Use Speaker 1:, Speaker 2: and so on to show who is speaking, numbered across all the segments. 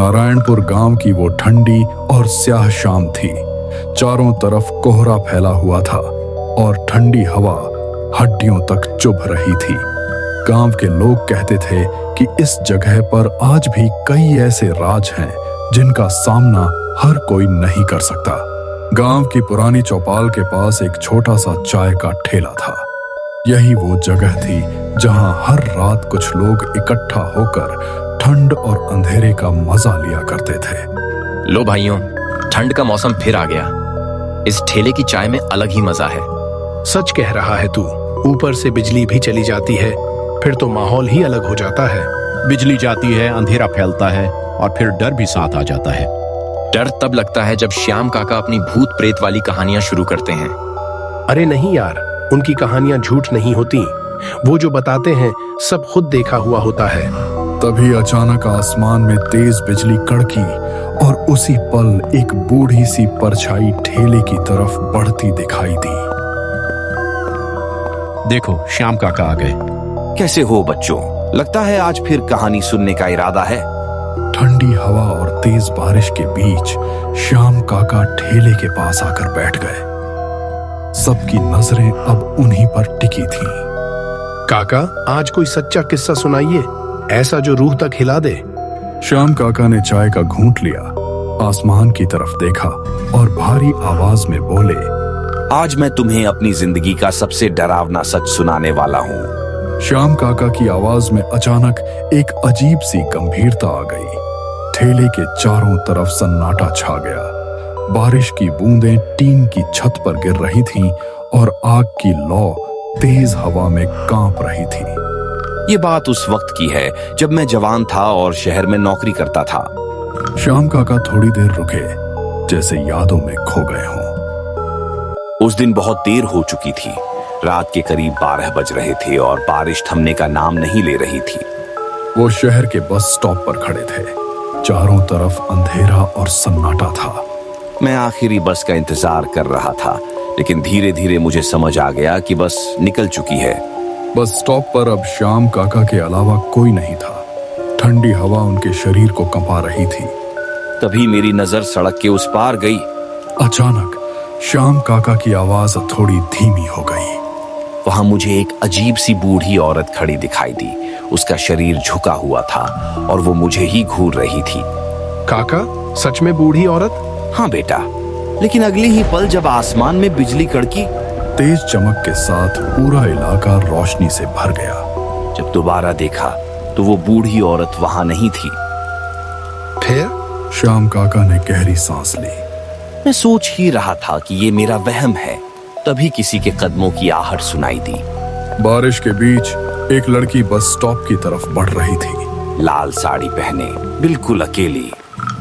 Speaker 1: नारायणपुर गांव की वो ठंडी और स्याह शाम थी। चारों तरफ कोहरा फैला हुआ था और ठंडी हवा हड्डियों तक चुभ रही थी। गांव के लोग कहते थे कि इस जगह पर आज भी कई ऐसे राज हैं जिनका सामना हर कोई नहीं कर सकता। गांव की पुरानी चौपाल के पास एक छोटा सा चाय का ठेला था। यही वो जगह थी जहां हर रात कुछ लोग इकट्ठा होकर ठंड और अंधेरे का मजा लिया करते थे।
Speaker 2: लो भाइयों, ठंड का मौसम फिर आ गया। इस ठेले की चाय में अलग ही मजा है।
Speaker 3: सच कह रहा है तू। ऊपर से बिजली भी चली जाती है, फिर तो माहौल ही अलग हो जाता है।
Speaker 4: बिजली जाती है, अंधेरा फैलता है और फिर डर भी साथ आ जाता है।
Speaker 2: डर तब लगता है जब श्याम काका अपनी भूत प्रेत वाली कहानियां शुरू करते हैं।
Speaker 3: अरे नहीं यार, उनकी कहानियां झूठ नहीं होती। वो जो बताते हैं सब खुद देखा हुआ होता है।
Speaker 1: तभी अचानक आसमान में तेज बिजली कड़की और उसी पल एक बूढ़ी सी परछाई ठेले की तरफ बढ़ती दिखाई दी।
Speaker 4: देखो, श्याम काका आ गए।
Speaker 5: कैसे हो बच्चों? लगता है आज फिर कहानी सुनने का इरादा है।
Speaker 1: ठंडी हवा और तेज बारिश के बीच श्याम काका ठेले के पास आकर बैठ गए। सबकी नजरें अब उन्हीं पर टिकी थीं।
Speaker 3: काका, आज कोई सच्चा किस्सा सुनाइए, ऐसा जो रूह तक हिला दे।
Speaker 1: श्याम काका ने चाय का घूंट लिया, आसमान की तरफ देखा और भारी आवाज में बोले,
Speaker 5: आज मैं तुम्हें अपनी जिंदगी का सबसे डरावना सच सुनाने वाला हूँ।
Speaker 1: श्याम काका की आवाज में अचानक एक अजीब सी गंभीरता आ गई। ठेले के चारों तरफ सन्नाटा छा गया। बारिश की बूंदें टीन की छत पर गिर रही थीं और आग की लौ तेज हवा में कांप रही थी।
Speaker 5: ये बात उस वक्त की है जब मैं जवान था और शहर में नौकरी करता था।
Speaker 1: श्याम काका थोड़ी देर रुके, जैसे यादों में खो गए हों।
Speaker 5: उस दिन बहुत देर हो चुकी थी। रात के करीब 12 बज रहे थे और बारिश थमने का नाम नहीं ले रही थी।
Speaker 1: वो शहर के बस स्टॉप पर खड़े थे। चारों तरफ अंधेरा और सन्नाटा था।
Speaker 5: मैं आखिरी बस का इंतजार कर रहा था, लेकिन धीरे धीरे मुझे समझ आ गया कि बस निकल चुकी है।
Speaker 1: बस स्टॉप पर अब श्याम काका के अलावा कोई नहीं था। ठंडी हवा उनके शरीर को कंपा रही थी।
Speaker 5: तभी मेरी नजर सड़क के उस पार गई।
Speaker 1: अचानक श्याम काका की आवाज थोड़ी धीमी हो गई।
Speaker 5: वहां मुझे एक अजीब सी बूढ़ी औरत खड़ी दिखाई दी। उसका शरीर झुका हुआ था और वो मुझे ही घूर रही थी।
Speaker 3: काका, सच में बूढ़ी औरत?
Speaker 5: हाँ बेटा, लेकिन अगले ही पल जब आसमान में बिजली कड़की,
Speaker 1: तेज चमक के साथ पूरा इलाका रोशनी से भर गया।
Speaker 5: जब दोबारा देखा तो वो बूढ़ी औरत वहां नहीं थी।
Speaker 3: फिर
Speaker 1: श्याम काका ने गहरी सांस ली।
Speaker 5: मैं सोच ही रहा था कि ये मेरा वहम है, तभी किसी के कदमों की आहट सुनाई दी।
Speaker 1: बारिश के बीच एक लड़की बस स्टॉप की तरफ बढ़ रही थी।
Speaker 5: लाल साड़ी पहने, बिल्कुल अकेली।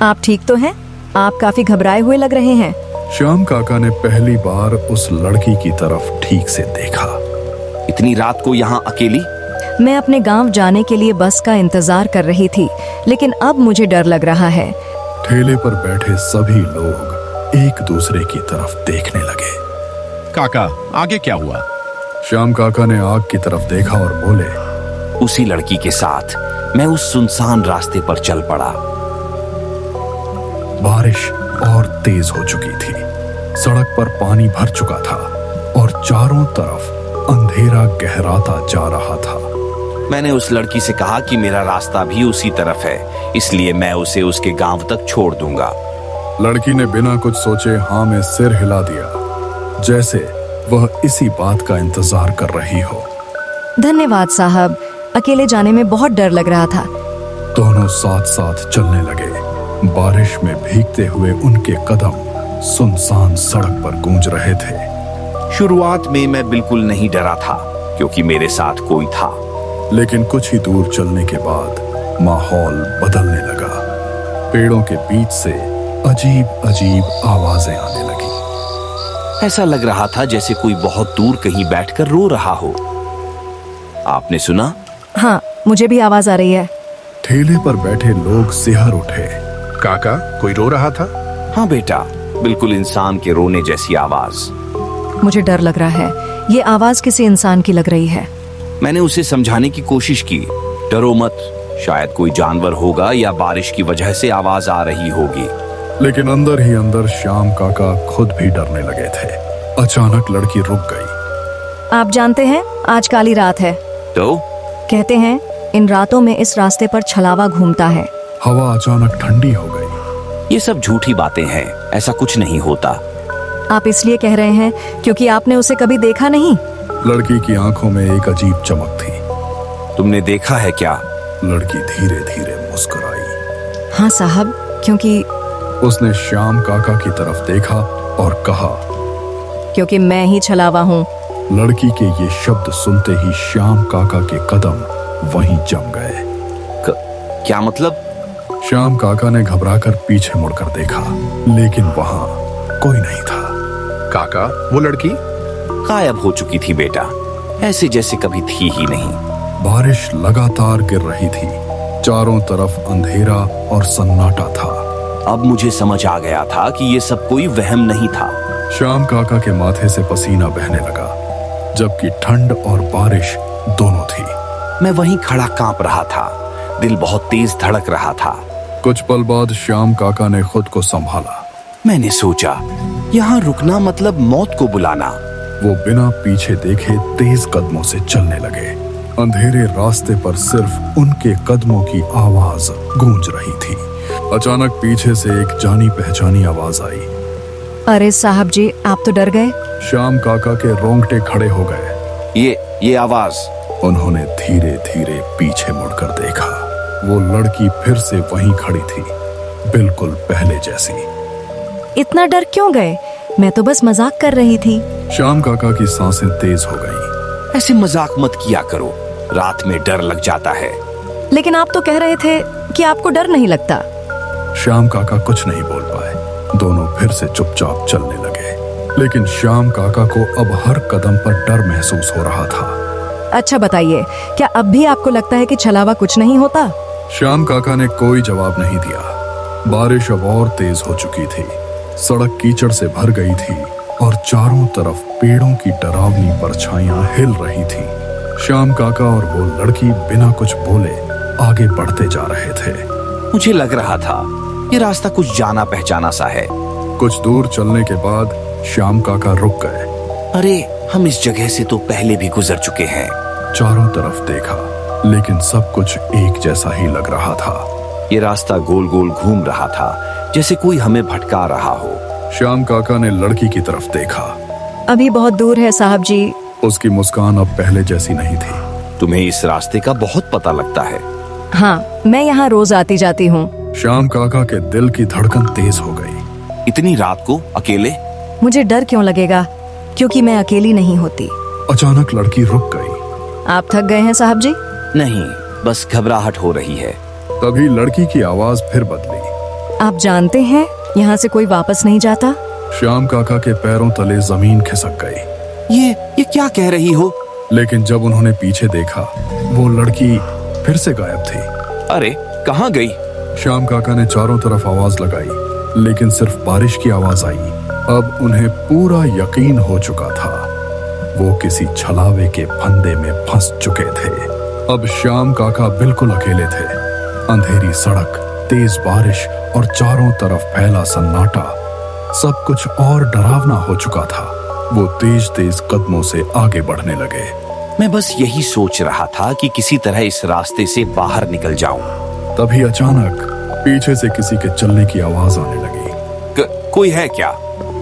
Speaker 6: आप ठीक तो हैं? आप काफी घबराए हुए लग रहे हैं।
Speaker 1: श्याम काका ने पहली बार उस लड़की की तरफ ठीक से देखा।
Speaker 5: इतनी रात को यहाँ अकेली?
Speaker 6: मैं अपने गांव जाने के लिए बस का इंतजार कर रही थी, लेकिन अब मुझे डर लग रहा है।
Speaker 1: ठेले पर बैठे सभी लोग एक दूसरे की तरफ देखने लगे।
Speaker 4: काका, आगे क्या हुआ?
Speaker 1: श्याम काका ने आग की तरफ देखा और बोले,
Speaker 5: उसी लड़की के साथ मैं उस सुनसान रास्ते पर चल पड़ा।
Speaker 1: बारिश और तेज हो चुकी थी। सड़क पर पानी भर चुका था और चारों तरफ अंधेरा गहराता जा रहा था।
Speaker 5: मैंने उस लड़की से कहा कि मेरा रास्ता भी उसी तरफ है, इसलिए मैं उसे उसके गांव तक छोड़ दूंगा।
Speaker 1: लड़की ने बिना कुछ सोचे हाँ में सिर हिला दिया, जैसे वह इसी बात का इंतजार कर रही हो।
Speaker 6: धन्यवाद साहब, अकेले जाने में बहुत डर लग रहा था।
Speaker 1: दोनों साथ साथ चलने लगे। बारिश में भीगते हुए उनके कदम सुनसान सड़क पर गूंज रहे थे।
Speaker 5: शुरुआत में मैं बिल्कुल नहीं डरा था, क्योंकि मेरे साथ कोई था।
Speaker 1: लेकिन कुछ ही दूर चलने के बाद माहौल बदलने लगा। पेड़ों के बीच से अजीब अजीब आवाजें आने लगी।
Speaker 5: ऐसा लग रहा था जैसे कोई बहुत दूर कहीं बैठकर रो रहा हो। आपने सुना?
Speaker 6: हाँ, मुझे भी आवाज आ रही है।
Speaker 1: ठेले पर बैठे लोग सिहर उठे।
Speaker 3: काका, कोई रो रहा था?
Speaker 5: हाँ बेटा, बिल्कुल इंसान के रोने जैसी आवाज।
Speaker 6: मुझे डर लग रहा है। ये आवाज किसी इंसान की लग रही है।
Speaker 5: मैंने उसे समझाने की कोशिश की, डरो मत, शायद कोई जानवर होगा या बारिश की वजह से आवाज आ रही होगी।
Speaker 1: लेकिन अंदर ही अंदर श्याम काका खुद भी डरने लगे थे। अचानक लड़की रुक गई।
Speaker 6: आप जानते हैं आज काली रात है।
Speaker 5: तो
Speaker 6: कहते हैं इन रातों में इस रास्ते पर छलावा घूमता है।
Speaker 1: हवा अचानक ठंडी हो गई।
Speaker 5: ये सब झूठी बातें हैं, ऐसा कुछ नहीं होता।
Speaker 6: आप इसलिए कह रहे हैं क्योंकि आपने उसे कभी देखा नहीं?
Speaker 1: लड़की की आंखों में एक अजीब चमक थी।
Speaker 5: तुमने देखा है क्या?
Speaker 1: लड़की धीरे धीरे मुस्कुराई।
Speaker 6: हाँ साहब, क्योंकि
Speaker 1: उसने श्याम काका की तरफ देखा और कहा,
Speaker 6: क्योंकि मैं ही छलावा हूँ।
Speaker 1: लड़की के ये शब्द सुनते ही श्याम काका के कदम वहीं जम गए।
Speaker 5: क्या मतलब?
Speaker 1: श्याम काका ने घबराकर पीछे मुड़कर देखा, लेकिन वहां कोई नहीं था।
Speaker 3: काका, वो लड़की
Speaker 5: गायब हो चुकी थी बेटा, ऐसे जैसे कभी थी ही नहीं।
Speaker 1: बारिश लगातार गिर रही थी। चारों तरफ अंधेरा और सन्नाटा था।
Speaker 5: अब मुझे समझ आ गया था कि ये सब कोई वहम नहीं था।
Speaker 1: श्याम काका के माथे से पसीना बहने लगा, जबकि ठंड और बारिश दोनों थी।
Speaker 5: मैं वहीं खड़ा कांप रहा था, दिल बहुत तेज धड़क रहा था।
Speaker 1: कुछ पल बाद श्याम काका ने खुद को संभाला।
Speaker 5: मैंने सोचा, यहाँ रुकना मतलब मौत को बुलाना।
Speaker 1: वो बिना पीछे देखे तेज कदमों से चलने लगे। अंधेरे रास्ते पर सिर्फ उनके कदमों की आवाज गूंज रही थी। अचानक पीछे से एक जानी पहचानी आवाज आई।
Speaker 6: अरे साहब जी, आप तो डर गए।
Speaker 1: श्याम काका के रोंगटे खड़े हो गए।
Speaker 5: ये आवाज।
Speaker 1: उन्होंने धीरे धीरे पीछे मुड़कर देखा। वो लड़की फिर से वहीं खड़ी थी, बिल्कुल पहले जैसी।
Speaker 6: इतना डर क्यों गए? मैं तो बस मजाक कर रही थी।
Speaker 1: श्याम काका की सांसें तेज हो गईं।
Speaker 5: ऐसे मजाक मत किया करो, रात में डर लग जाता है।
Speaker 6: लेकिन आप तो कह रहे थे कि आपको डर नहीं लगता।
Speaker 1: श्याम काका कुछ नहीं बोल पाए। दोनों फिर से चुपचाप चलने लगे, लेकिन श्याम काका को अब हर कदम पर डर महसूस हो रहा था।
Speaker 6: अच्छा बताइए, क्या अब भी आपको लगता है कि छलावा कुछ नहीं होता?
Speaker 1: श्याम काका ने कोई जवाब नहीं दिया। बारिश अब और तेज हो चुकी थी। सड़क कीचड़ से भर गई थी और चारों तरफ पेड़ों की डरावनी परछाइयां हिल रही थी। श्याम काका और वो लड़की बिना कुछ बोले आगे बढ़ते जा रहे थे।
Speaker 5: मुझे लग रहा था ये रास्ता कुछ जाना पहचाना सा है।
Speaker 1: कुछ दूर चलने के बाद श्याम काका रुक गए।
Speaker 5: अरे, हम इस जगह से तो पहले भी गुजर चुके हैं।
Speaker 1: चारों तरफ देखा, लेकिन सब कुछ एक जैसा ही लग रहा था।
Speaker 5: ये रास्ता गोल गोल घूम रहा था, जैसे कोई हमें भटका रहा हो।
Speaker 1: श्याम काका ने लड़की की तरफ देखा।
Speaker 6: अभी बहुत दूर है साहब जी।
Speaker 1: उसकी मुस्कान अब पहले जैसी नहीं थी।
Speaker 5: तुम्हें इस रास्ते का बहुत पता लगता है।
Speaker 6: हाँ, मैं यहाँ रोज आती जाती हूँ।
Speaker 1: श्याम काका के दिल की धड़कन तेज हो गई।
Speaker 5: इतनी रात को अकेले?
Speaker 6: मुझे डर क्यों लगेगा, क्योंकि मैं अकेली नहीं होती।
Speaker 1: अचानक लड़की रुक गई।
Speaker 6: आप थक गए हैं साहब जी?
Speaker 5: नहीं, बस घबराहट हो रही है।
Speaker 1: तभी लड़की की आवाज फिर बदली।
Speaker 6: आप जानते हैं यहाँ से कोई वापस नहीं जाता।
Speaker 1: श्याम काका के पैरों तले जमीन खिसक गई।
Speaker 5: ये क्या कह रही हो?
Speaker 1: लेकिन जब उन्होंने पीछे देखा, वो लड़की फिर से गायब थी।
Speaker 5: अरे, कहाँ गई?
Speaker 1: श्याम काका ने चारों तरफ आवाज लगाई, लेकिन सिर्फ बारिश की आवाज आई। अब उन्हें पूरा यकीन हो चुका था, वो किसी छलावे के फंदे में फंस चुके थे। अब श्याम काका बिल्कुल अकेले थे। अंधेरी सड़क, तेज बारिश और चारों तरफ फैला सन्नाटा, सब कुछ और डरावना हो चुका था। वो तेज तेज कदमों से आगे बढ़ने लगे।
Speaker 5: मैं बस यही सोच रहा था कि किसी तरह इस रास्ते से बाहर निकल जाऊं।
Speaker 1: तभी अचानक पीछे से किसी के चलने की आवाज आने लगी।
Speaker 5: कोई है क्या?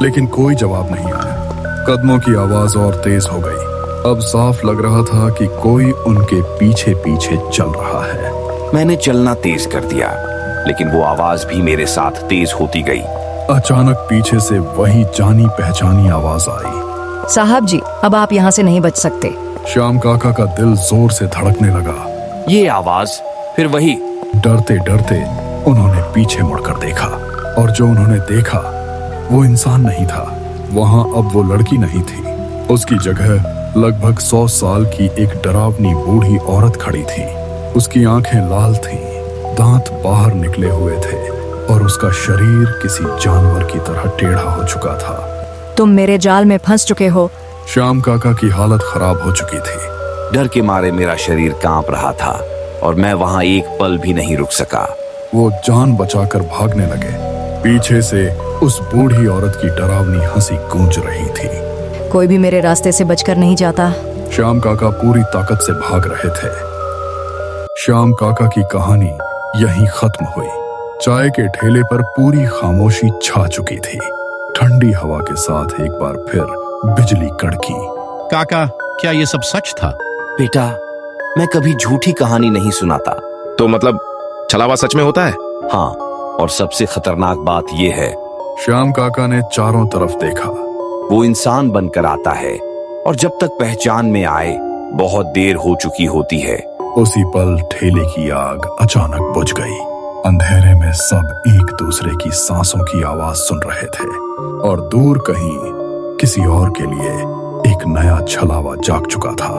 Speaker 1: लेकिन कोई जवाब नहीं आया। कदमों की आवाज और तेज हो गई। अब साफ लग रहा था कि कोई उनके पीछे पीछे चल रहा है।
Speaker 5: मैंने चलना तेज कर दिया, लेकिन वो आवाज भी मेरे साथ तेज होती गई।
Speaker 1: अचानक पीछे से वही जानी पहचानी आवाज आई।
Speaker 6: साहब जी, अब आप यहाँ से नहीं बच सकते।
Speaker 1: श्याम काका का दिल जोर से धड़कने लगा।
Speaker 5: ये आवाज फिर वही।
Speaker 1: डरते डरते उन्होंने पीछे मुड़कर देखा, और जो उन्होंने देखा वो इंसान नहीं था। वहां अब वो लड़की नहीं थी। उसकी जगह लगभग 100 साल की एक डरावनी बूढ़ी औरत खड़ी थी। उसकी आंखें लाल थीं, दांत बाहर निकले हुए थे और उसका शरीर किसी जानवर की तरह टेढ़ा हो चुका था।
Speaker 6: तुम मेरे जाल में फंस चुके हो।
Speaker 1: श्याम काका की हालत खराब हो चुकी थी।
Speaker 5: डर के मारे मेरा शरीर कांप रहा था और मैं वहां एक पल भी नहीं रुक सका।
Speaker 1: वो जान बचाकर भागने लगे। पीछे से उस बूढ़ी औरत की डरावनी हंसी गूंज रही थी।
Speaker 6: कोई भी मेरे रास्ते से बचकर नहीं जाता।
Speaker 1: श्याम काका पूरी ताकत से भाग रहे थे। श्याम काका की कहानी यहीं खत्म हुई। चाय के ठेले पर पूरी खामोशी छा चुकी थी। ठंडी हवा के साथ एक बार फिर बिजली कड़की।
Speaker 4: काका, क्या ये सब सच था?
Speaker 5: बेटा, मैं कभी झूठी कहानी नहीं सुनाता।
Speaker 7: तो मतलब छलावा सच में होता है?
Speaker 5: हाँ, और सबसे खतरनाक बात यह है,
Speaker 1: श्याम काका ने चारों तरफ देखा।
Speaker 5: वो इंसान बनकर आता है और जब तक पहचान में आए बहुत देर हो चुकी होती है।
Speaker 1: उसी पल ठेले की आग अचानक बुझ गई। अंधेरे में सब एक दूसरे की सांसों की आवाज सुन रहे थे और दूर कहीं किसी और के लिए एक नया छलावा जाग चुका था।